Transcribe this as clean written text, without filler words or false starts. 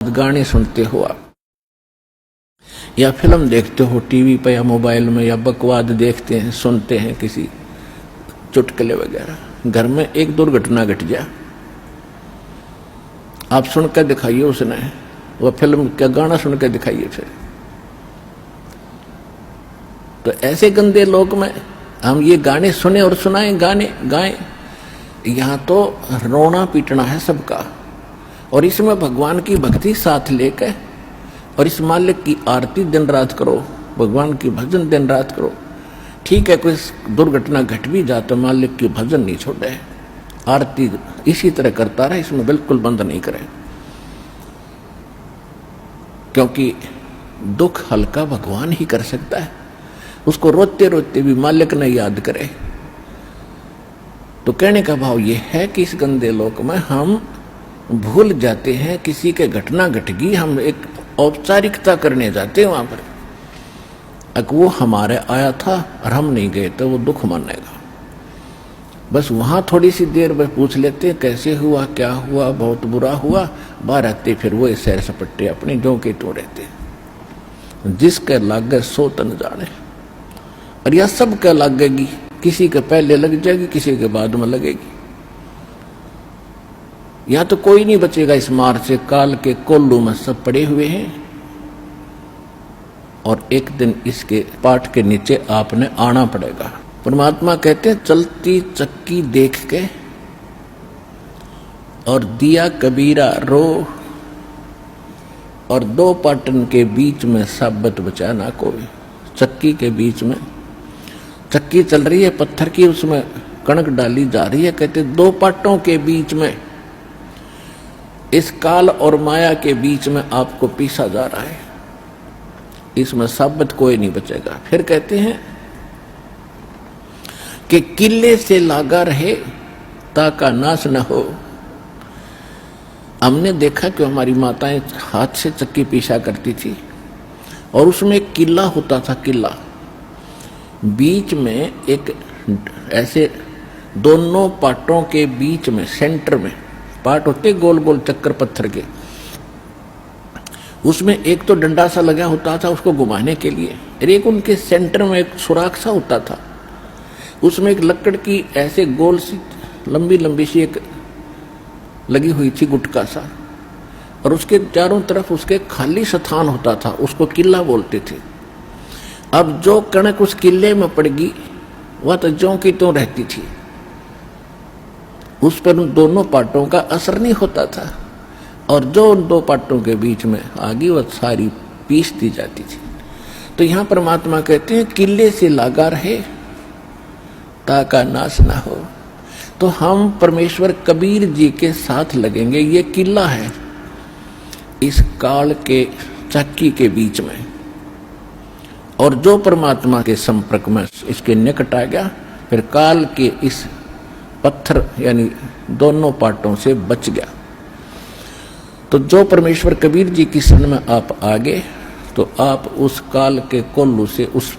गाने सुनते हो आप, या फिल्म देखते हो टीवी पे या मोबाइल में, या बकवाद देखते हैं सुनते हैं किसी चुटकुले वगैरह, घर में एक दुर्घटना घट जाए, आप सुनकर दिखाइए उसने, वह फिल्म का गाना सुनकर दिखाइए फिर। तो ऐसे गंदे लोक में हम ये गाने सुने और सुनाएं, गाने गाएं, यहां तो रोना पीटना है सबका। और इसमें भगवान की भक्ति साथ लेकर और इस मालिक की आरती दिन रात करो, भगवान की भजन दिन रात करो। ठीक है, कोई दुर्घटना घट भी जाए तो मालिक की भजन नहीं छोड़े, आरती इसी तरह करता रहे, इसमें बिल्कुल बंद नहीं करे, क्योंकि दुख हल्का भगवान ही कर सकता है। उसको रोते रोते भी मालिक ने याद करे। तो कहने का भाव यह है कि इस गंदे लोक में हम भूल जाते हैं, किसी के घटना घट गई, हम एक औपचारिकता करने जाते हैं वहां पर। अगर वो हमारे आया था और हम नहीं गए तो वो दुख मानेगा। बस वहां थोड़ी सी देर में पूछ लेते कैसे हुआ, क्या हुआ, बहुत बुरा हुआ, बाहर आते फिर वो सैर सपट्टे अपने जो के तो रहते। जिसके लागे सो तन जाने, और यह सब क्या लगेगी, किसी के पहले लग जाएगी, किसी के बाद में लगेगी। यहां तो कोई नहीं बचेगा इस मार से, काल के कोल्लू में सब पड़े हुए हैं। और एक दिन इसके पाठ के नीचे आपने आना पड़ेगा। परमात्मा कहते हैं चलती चक्की देख के और दिया कबीरा रो, और दो पाटन के बीच में साबत बचा ना कोई। चक्की के बीच में चक्की चल रही है पत्थर की, उसमें कणक डाली जा रही है। कहते दो पाटों के बीच में, इस काल और माया के बीच में आपको पीसा जा रहा है, इसमें साबित कोई नहीं बचेगा। फिर कहते हैं कि किले से लागा रहे ताका नाश न हो। हमने देखा कि हमारी माताएं हाथ से चक्की पीसा करती थी, और उसमें एक किला होता था, किला बीच में एक ऐसे दोनों पाटों के बीच में सेंटर में पाट होते गोल गोल चक्कर पत्थर के, उसमें एक तो डंडा सा लगा होता था उसको घुमाने के लिए, और एक उनके सेंटर में एक सुराख सा होता था, उसमें एक लकड़ की ऐसे गोल सी लंबी लंबी सी एक लगी हुई थी गुटका सा, और उसके चारों तरफ उसके खाली स्थान होता था, उसको किला बोलते थे। अब जो कणक उस किले में पड़ गई वह तो ज्यों की त्यों रहती थी, उस पर उन दोनों पाटों का असर नहीं होता था, और जो उन दो पाटों के बीच में आ गई वह सारी पीस दी जाती थी। तो यहां परमात्मा कहते हैं किले से लागा रहे ताका नाश ना हो। तो हम परमेश्वर कबीर जी के साथ लगेंगे, ये किला है इस काल के चक्की के बीच में, और जो परमात्मा के संपर्क में इसके निकट आ गया फिर काल के इस पत्थर यानी दोनों पाटों से बच गया। तो जो परमेश्वर कबीर जी की शरण में आप आ गए तो आप उस काल के कोल्लू से, उस